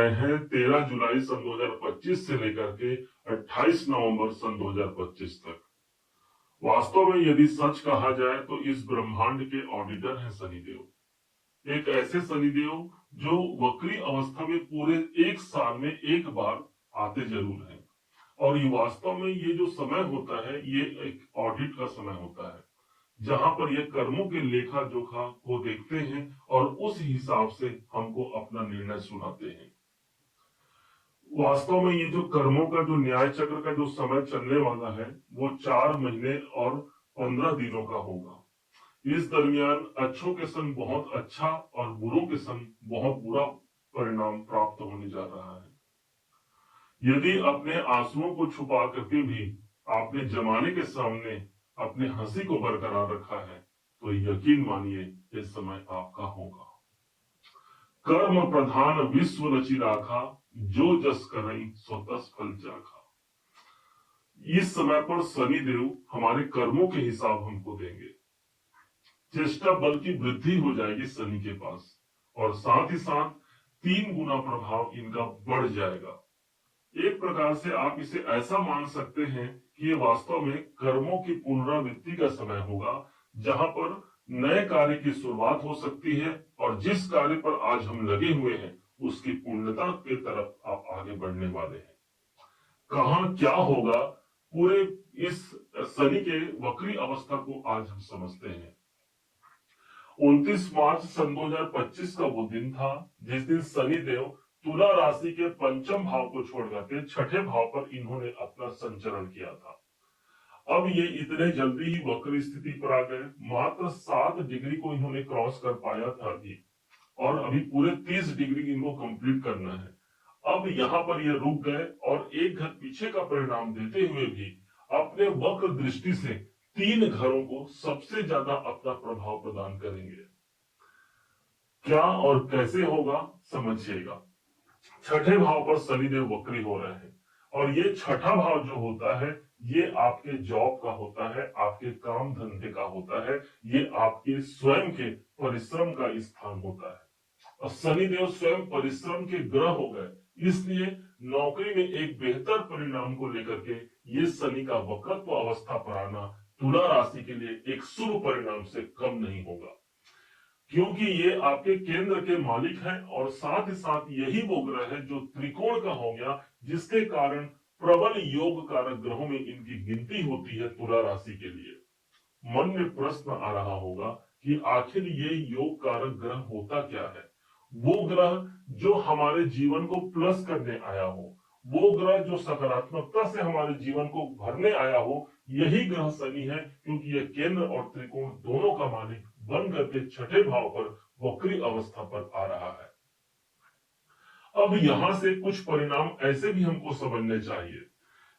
रहे हैं 13 जुलाई सन 2025 से लेकर के 28 नवंबर सन 2025 तक। वास्तव में यदि सच कहा जाए तो इस ब्रह्मांड के ऑडिटर हैं शनिदेव। एक ऐसे शनिदेव जो वक्री अवस्था में पूरे एक साल में एक बार आते जरूर हैं। और ये वास्तव में ये जो समय होता है ये एक ऑडिट का समय होता है, जहां पर ये कर्मों के लेखा जोखा को देखते हैं और उस हिसाब से हमको अपना निर्णय सुनाते हैं। वास्तव में ये जो कर्मों का जो न्याय चक्र का जो समय चलने वाला है वो 4 महीने और 15 दिनों का होगा। इस दरमियान अच्छों के संग बहुत अच्छा और बुरों के संग बहुत बुरा परिणाम प्राप्त होने जा रहा है। यदि अपने आंसुओं को छुपा करके भी आपने जमाने के सामने अपने हंसी को बरकरार रखा है तो यकीन मानिए ये समय आपका होगा। कर्म प्रधान विश्व रचि राखा, जो जस करई सो तस फल चाखा। इस समय पर शनि देव हमारे कर्मों के हिसाब हमको देंगे। चेष्टा बल की वृद्धि हो जाएगी शनि के पास, और साथ ही साथ 3 गुना प्रभाव इनका बढ़ जाएगा। एक प्रकार से आप इसे ऐसा मान सकते हैं कि ये वास्तव में कर्मों की पुनरावृत्ति का समय होगा, जहां पर नए कार्य की शुरुआत हो सकती है और जिस कार्य पर आज हम लगे हुए हैं उसकी पूर्णता की तरफ आप आगे बढ़ने वाले हैं। कहां क्या होगा पूरे इस शनि के वक्री अवस्था को आज हम समझते हैं। 29 मार्च सन 2025 का वो दिन था जिस दिन शनि देव तुला राशि के पंचम भाव को छोड़ करके छठे भाव पर इन्होंने अपना संचरण किया था। अब ये इतने जल्दी ही वक्र स्थिति पर आ गए। मात्र 7 डिग्री को इन्होंने क्रॉस कर पाया था अभी, और अभी पूरे 30 डिग्री इनको कंप्लीट करना है। अब यहाँ पर ये रुक गए और एक घर पीछे का परिणाम देते हुए भी अपने वक्र दृष्टि से 3 घरों को सबसे ज्यादा अपना प्रभाव प्रदान करेंगे। क्या और कैसे होगा समझिएगा। छठे भाव पर शनिदेव वक्री हो रहे हैं, और ये छठा भाव जो होता है ये आपके जॉब का होता है, आपके काम धंधे का होता है, ये आपके स्वयं के परिश्रम का स्थान होता है। और शनिदेव स्वयं परिश्रम के ग्रह हो गए, इसलिए नौकरी में एक बेहतर परिणाम को लेकर के ये शनि का वक्रत्व अवस्था पर आना तुला राशि के लिए एक शुभ परिणाम से कम नहीं होगा, क्योंकि ये आपके केंद्र के मालिक हैं और साथ ही साथ यही वो ग्रह है जो त्रिकोण का हो गया, जिसके कारण प्रबल योग कारक ग्रहों में इनकी गिनती होती है तुला राशि के लिए। मन में प्रश्न आ रहा होगा कि आखिर ये योग कारक ग्रह होता क्या है। वो ग्रह जो हमारे जीवन को प्लस करने आया हो, वो ग्रह जो सकारात्मकता से हमारे जीवन को भरने आया हो, यही ग्रह शनि है, क्योंकि यह केंद्र और त्रिकोण दोनों का मालिक बन करके छठे भाव पर वक्री अवस्था पर आ रहा है। अब यहां से कुछ परिणाम ऐसे भी हमको समझने चाहिए,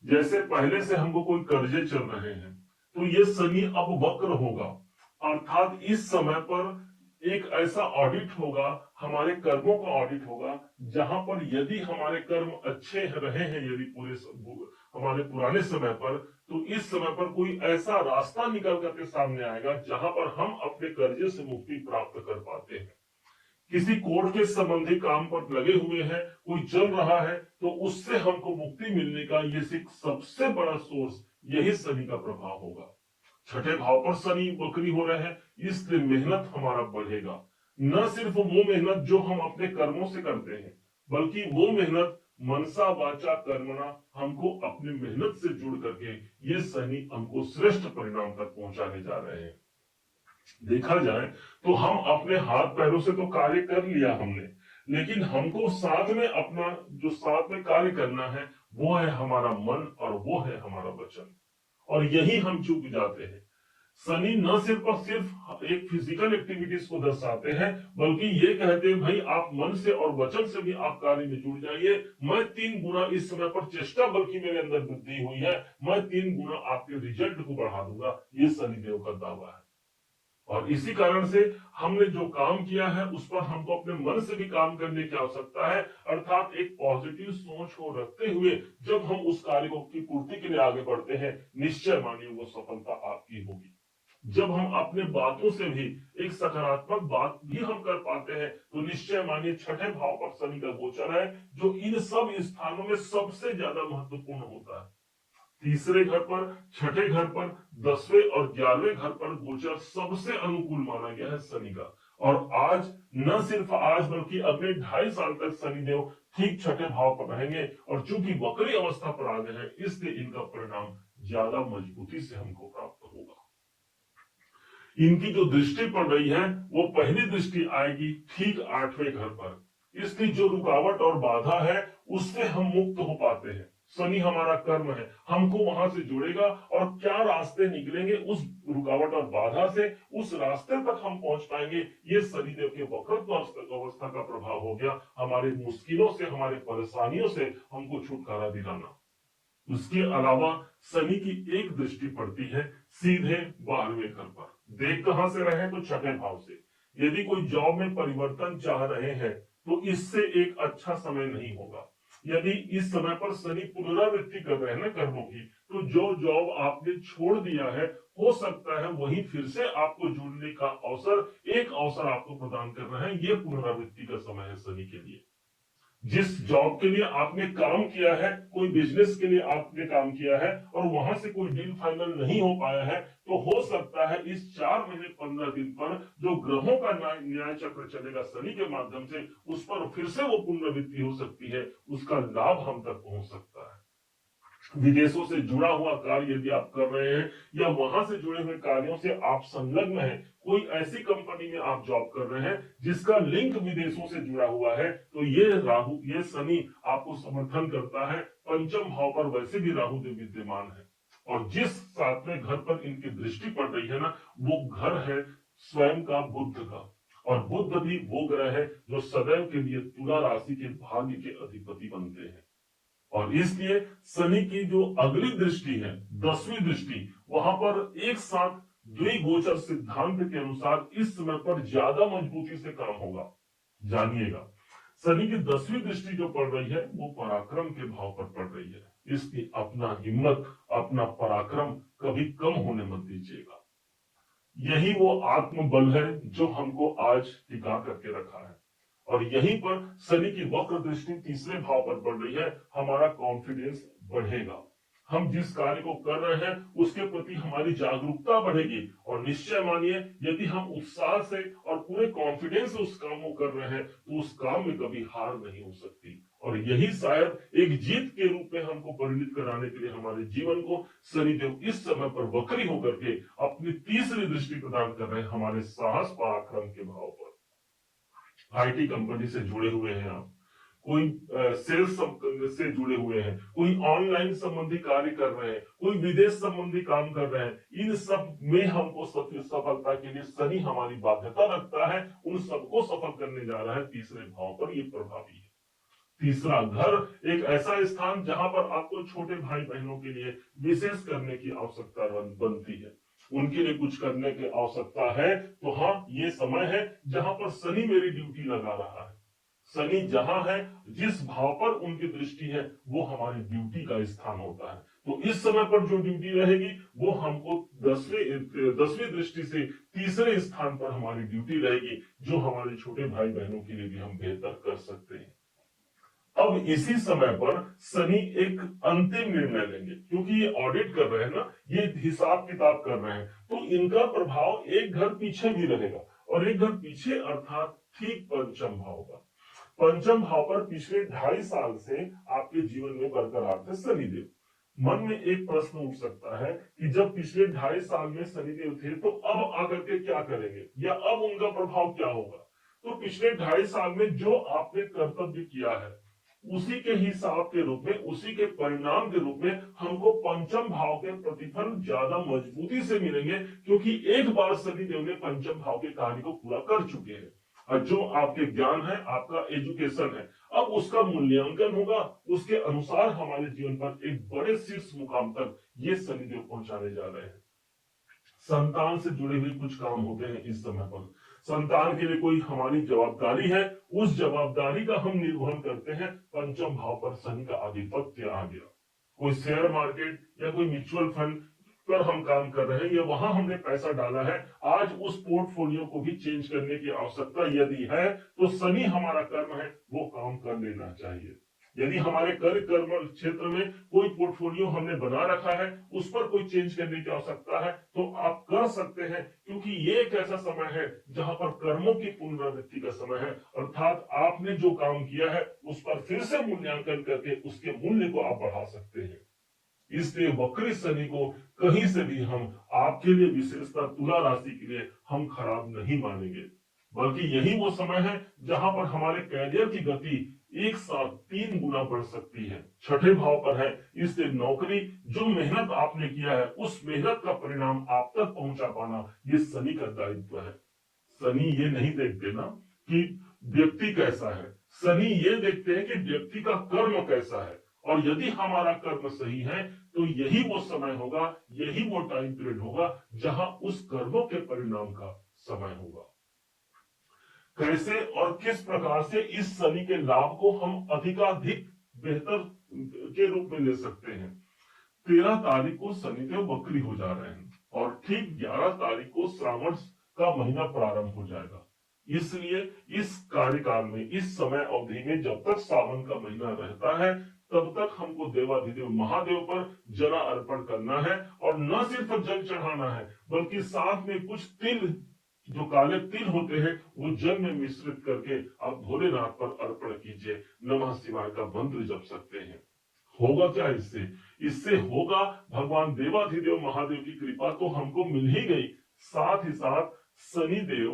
जैसे पहले से हमको कोई कर्जे चल रहे हैं तो ये शनि अब वक्र होगा, अर्थात इस समय पर एक ऐसा ऑडिट होगा, हमारे कर्मों का ऑडिट होगा, जहां पर यदि हमारे कर्म अच्छे रहे हैं, यदि पूरे हमारे पुराने समय पर, तो इस समय पर कोई ऐसा रास्ता निकल करके सामने आएगा जहां पर हम अपने कर्जे से मुक्ति प्राप्त कर पाते हैं। किसी कोर्ट के संबंधी काम पर लगे हुए हैं, कोई चल रहा है, तो उससे हमको मुक्ति मिलने का ये सबसे बड़ा सोर्स यही शनि का प्रभाव होगा। छठे भाव पर शनि वक्री हो रहे हैं, इसलिए मेहनत हमारा बढ़ेगा। न सिर्फ वो मेहनत जो हम अपने कर्मों से करते हैं, बल्कि वो मेहनत मनसा वाचा कर्मणा हमको अपनी मेहनत से जुड़ करके ये शनि हमको श्रेष्ठ परिणाम तक पहुंचाने जा रहे हैं। देखा जाए तो हम अपने हाथ पैरों से तो कार्य कर लिया हमने, लेकिन हमको साथ में अपना जो साथ में कार्य करना है वो है हमारा मन और वो है हमारा वचन, और यही हम चूक जाते हैं। शनि न सिर्फ एक फिजिकल एक्टिविटीज को दर्शाते हैं, बल्कि ये कहते हैं भाई आप मन से और वचन से भी आप कार्य में जुड़ जाइए। मैं 3 गुना इस समय पर चेष्टा बल की मेरे अंदर वृद्धि हुई है, मैं 3 गुना आपके रिजल्ट को बढ़ा दूंगा, ये शनिदेव का दावा है। और इसी कारण से हमने जो काम किया है उस पर हमको अपने मन से भी काम करने की आवश्यकता है, अर्थात एक पॉजिटिव सोच को रखते हुए जब हम उस कार्य की पूर्ति के लिए आगे बढ़ते हैं, निश्चय मानिए वो सफलता आपकी होगी। जब हम अपने बातों से भी एक सकारात्मक बात भी हम कर पाते हैं, तो निश्चय मानिए छठे भाव पर शनि का गोचर है, जो इन सब स्थानों में सबसे ज्यादा महत्वपूर्ण होता है। तीसरे घर पर, छठे घर पर, 10वें और 11वें घर पर गोचर सबसे अनुकूल माना गया है शनि का। और आज, न सिर्फ आज बल्कि अगले 2.5 साल तक शनिदेव ठीक छठे भाव पर रहेंगे, और चूंकि वक्री अवस्था पर आ गए हैं, इसलिए इनका परिणाम ज्यादा मजबूती से हमको प्राप्त होगा। इनकी जो दृष्टि पड़ रही है, वो पहली दृष्टि आएगी ठीक 8वें घर पर, इसलिए जो रुकावट और बाधा है उससे हम मुक्त हो पाते हैं। शनि हमारा कर्म है, हमको वहां से जुड़ेगा, और क्या रास्ते निकलेंगे उस रुकावट और बाधा से, उस रास्ते तक हम पहुंच पाएंगे। ये शनिदेव के वक्रत्व अवस्था का प्रभाव हो गया, हमारे मुश्किलों से, हमारे परेशानियों से हमको छुटकारा दिलाना। उसके अलावा शनि की एक दृष्टि पड़ती है सीधे 12वें घर पर। देख कहां से रहे, तो छठे भाव से। यदि कोई जॉब में परिवर्तन चाह रहे हैं, तो इससे एक अच्छा समय नहीं होगा। यदि इस समय पर शनि पुनरावृत्ति कर रहे हैं ना कर्मों की, तो जो जॉब आपने छोड़ दिया है, हो सकता है वही फिर से आपको जुड़ने का अवसर, एक अवसर आपको प्रदान कर रहे हैं। ये पुनरावृत्ति का समय है शनि के लिए। जिस जॉब के लिए आपने काम किया है, कोई बिजनेस के लिए आपने काम किया है, और वहां से कोई डील फाइनल नहीं हो पाया है, तो हो सकता है इस 4 महीने 15 दिन पर जो ग्रहों का न्याय चक्र चलेगा शनि के माध्यम से, उस पर फिर से वो पुनरावृत्ति हो सकती है, उसका लाभ हम तक पहुंच सकता है। विदेशों से जुड़ा हुआ कार्य यदि आप कर रहे हैं, या वहां से जुड़े हुए कार्यों से आप संलग्न हैं, कोई ऐसी कंपनी में आप जॉब कर रहे हैं जिसका लिंक विदेशों से जुड़ा हुआ है, तो ये राहु, ये शनि आपको समर्थन करता है। पंचम भाव पर वैसे भी राहु देव विद्यमान है, और जिस 7वें घर पर इनकी दृष्टि पड़ रही है ना, वो घर है स्वयं का बुध का। और बुध भी वो ग्रह है जो सदैव के लिए तुला राशि के भाग्य के अधिपति बनते हैं। और इसलिए शनि की जो अगली दृष्टि है, 10वीं दृष्टि, वहां पर एक साथ द्विगोचर सिद्धांत के अनुसार इस समय पर ज्यादा मजबूती से काम होगा। जानिएगा, शनि की 10वीं दृष्टि जो पड़ रही है, वो पराक्रम के भाव पर पड़ रही है, इसलिए अपना हिम्मत, अपना पराक्रम कभी कम होने मत दीजिएगा। यही वो आत्मबल है जो हमको आज टिका करके रखा है। और यहीं पर शनि की वक्र दृष्टि तीसरे भाव पर पड़ रही है, हमारा कॉन्फिडेंस बढ़ेगा। हम जिस कार्य को कर रहे हैं उसके प्रति हमारी जागरूकता बढ़ेगी, और निश्चय मानिए यदि हम उत्साह से और पूरे कॉन्फिडेंस से उस काम को कर रहे हैं, तो उस काम में कभी हार नहीं हो सकती। और यही शायद एक जीत के रूप में हमको परिणित कराने के लिए हमारे जीवन को शनिदेव इस समय पर वक्री होकर के अपनी तीसरी दृष्टि प्रदान कर रहे हैं, हमारे साहस पराक्रम के भाव पर। आईटी कंपनी से जुड़े हुए हैं आप, कोई सेल्स से जुड़े हुए हैं, कोई ऑनलाइन संबंधी कार्य कर रहे हैं, कोई विदेश संबंधी काम कर रहे हैं, इन सब में हमको सफलता के लिए शनि हमारी बाध्यता रखता है, उन सबको सफल करने जा रहा है तीसरे भाव पर। ये प्रभावी है। तीसरा घर एक ऐसा स्थान जहां पर आपको छोटे भाई बहनों के लिए विशेष करने की आवश्यकता बनती है, उनके लिए कुछ करने की आवश्यकता है, तो हाँ, ये समय है जहां पर शनि मेरी ड्यूटी लगा रहा है। शनि जहां है, जिस भाव पर उनकी दृष्टि है, वो हमारी ड्यूटी का स्थान होता है। तो इस समय पर जो ड्यूटी रहेगी, वो हमको 10वीं दृष्टि से तीसरे स्थान पर हमारी ड्यूटी रहेगी, जो हमारे छोटे भाई बहनों के लिए भी हम बेहतर कर सकते हैं। अब इसी समय पर शनि एक अंतिम निर्णय लेंगे, क्योंकि ये ऑडिट कर रहे हैं ना, ये हिसाब किताब कर रहे हैं, तो इनका प्रभाव एक घर पीछे भी रहेगा, और एक घर पीछे अर्थात ठीक पंचम भाव पर। पंचम भाव पर पिछले 2.5 साल से आपके जीवन में बरकरार थे शनिदेव। मन में एक प्रश्न उठ सकता है कि जब पिछले 2.5 साल में शनिदेव थे, तो अब आकर के क्या करेंगे, या अब उनका प्रभाव क्या होगा। तो पिछले 2.5 साल में जो आपने कर्तव्य किया है, उसी के हिसाब के रूप में, उसी के परिणाम के रूप में हमको पंचम भाव के प्रतिफल ज्यादा मजबूती से मिलेंगे, क्योंकि एक बार शनिदेव ने पंचम भाव के कार्य को पूरा कर चुके हैं। और जो आपके ज्ञान है, आपका एजुकेशन है, अब उसका मूल्यांकन होगा, उसके अनुसार हमारे जीवन पर एक बड़े शीर्ष मुकाम तक ये शनिदेव पहुंचाने जा रहे हैं। संतान से जुड़े हुए कुछ काम होते हैं इस समय पर, संतान के लिए कोई हमारी जवाबदारी है, उस जवाबदारी का हम निर्वहन करते हैं। पंचम भाव पर शनि का आधिपत्य आ गया। कोई शेयर मार्केट या कोई म्यूचुअल फंड, पर हम काम कर रहे हैं या वहां हमने पैसा डाला है, आज उस पोर्टफोलियो को भी चेंज करने की आवश्यकता यदि है तो शनि हमारा कर्म है वो काम कर लेना चाहिए। यदि हमारे कर्म क्षेत्र में कोई पोर्टफोलियो हमने बना रखा है, उस पर कोई चेंज करने की आवश्यकता है तो आप कर सकते हैं, क्योंकि ये एक ऐसा समय है जहां पर कर्मों की पुनरावृत्ति का समय है, अर्थात आपने जो काम किया है उस पर फिर से मूल्यांकन करके उसके मूल्य को आप बढ़ा सकते हैं। इसलिए वक्री शनि को कहीं से भी हम आपके लिए, विशेषता तुला राशि के लिए, हम खराब नहीं मानेंगे, बल्कि यही वो समय है जहां पर हमारे कैरियर की गति एक साथ 3 गुना बढ़ सकती है। छठे भाव पर है, इससे नौकरी, जो मेहनत आपने किया है उस मेहनत का परिणाम आप तक पहुंचा पाना ये शनि का दायित्व है। शनि ये नहीं देखते ना कि व्यक्ति कैसा है, शनि ये देखते हैं कि व्यक्ति का कर्म कैसा है, और यदि हमारा कर्म सही है तो यही वो समय होगा, यही वो टाइम पीरियड होगा जहां उस कर्मों के परिणाम का समय होगा। कैसे और किस प्रकार से इस शनि के लाभ को हम अधिकाधिक बेहतर के रूप में ले सकते हैं। 13 तारीख को शनिदेव वक्री हो जा रहे हैं और ठीक 11 तारीख को श्रावण का महीना प्रारंभ हो जाएगा। इसलिए इस कार्यकाल में, इस समय अवधि में, जब तक सावन का महीना रहता है तब तक हमको देवाधिदेव महादेव पर जला अर्पण करना है, और न सिर्फ जल चढ़ाना है बल्कि साथ में कुछ तिल, जो काले तिल होते हैं, वो जल में मिश्रित करके आप भोलेनाथ पर अर्पण कीजिए। नमः शिवाय का मंत्र जप सकते हैं। होगा क्या इससे? इससे होगा, भगवान देवाधिदेव महादेव की कृपा तो हमको मिल ही गई, साथ ही साथ शनि देव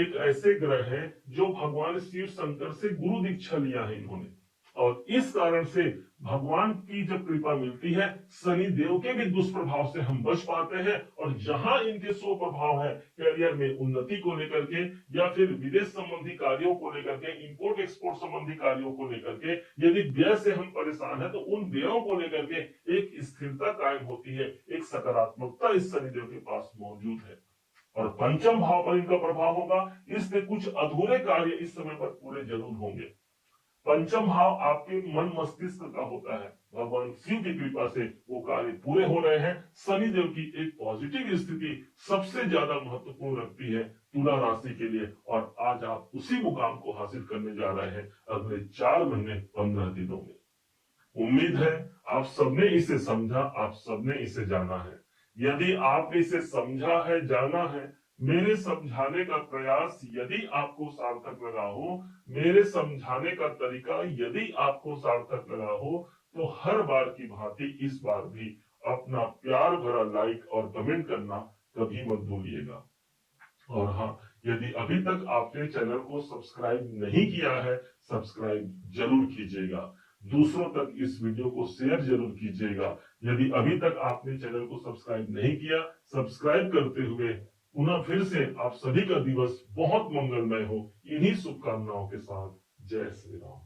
एक ऐसे ग्रह है जो भगवान शिव शंकर से गुरु दीक्षा लिया है इन्होंने, और इस कारण से भगवान की जब कृपा मिलती है, शनि देव के भी दुष्प्रभाव से हम बच पाते हैं, और जहां इनके सो प्रभाव है करियर में उन्नति को लेकर के, या फिर विदेश संबंधी कार्यों को लेकर के, इंपोर्ट एक्सपोर्ट संबंधी कार्यों को लेकर के, यदि व्यय से हम परेशान है तो उन व्ययों को लेकर के एक स्थिरता कायम होती है, एक सकारात्मकता इस शनिदेव के पास मौजूद है। और पंचम भाव पर इनका प्रभाव होगा, इसलिए कुछ अधूरे कार्य इस समय पर पूरे जरूर होंगे। पंचम भाव आपके मन मस्तिष्क का होता है, भगवान शिव की कृपा से वो कार्य पूरे हो रहे हैं। शनिदेव की एक पॉजिटिव स्थिति सबसे ज्यादा महत्वपूर्ण रखती है तुला राशि के लिए, और आज आप उसी मुकाम को हासिल करने जा रहे हैं अगले 4 महीने 15 दिनों में। उम्मीद है आप सबने इसे समझा, आप सबने इसे जाना है। यदि आपने इसे समझा है, जाना है, मेरे समझाने का प्रयास यदि आपको सार्थक लगा हो, मेरे समझाने का तरीका यदि आपको सार्थक लगा हो, तो हर बार की भांति इस बार भी अपना प्यार भरा लाइक और कमेंट करना कभी मत भूलिएगा। और हाँ, यदि अभी तक आपने चैनल को सब्सक्राइब नहीं किया है, सब्सक्राइब जरूर कीजिएगा। दूसरों तक इस वीडियो को शेयर जरूर कीजिएगा। यदि अभी तक आपने चैनल को सब्सक्राइब नहीं किया, सब्सक्राइब करते हुए पुनः फिर से आप सभी का दिवस बहुत मंगलमय हो, इन्हीं शुभकामनाओं के साथ। जय श्री राम।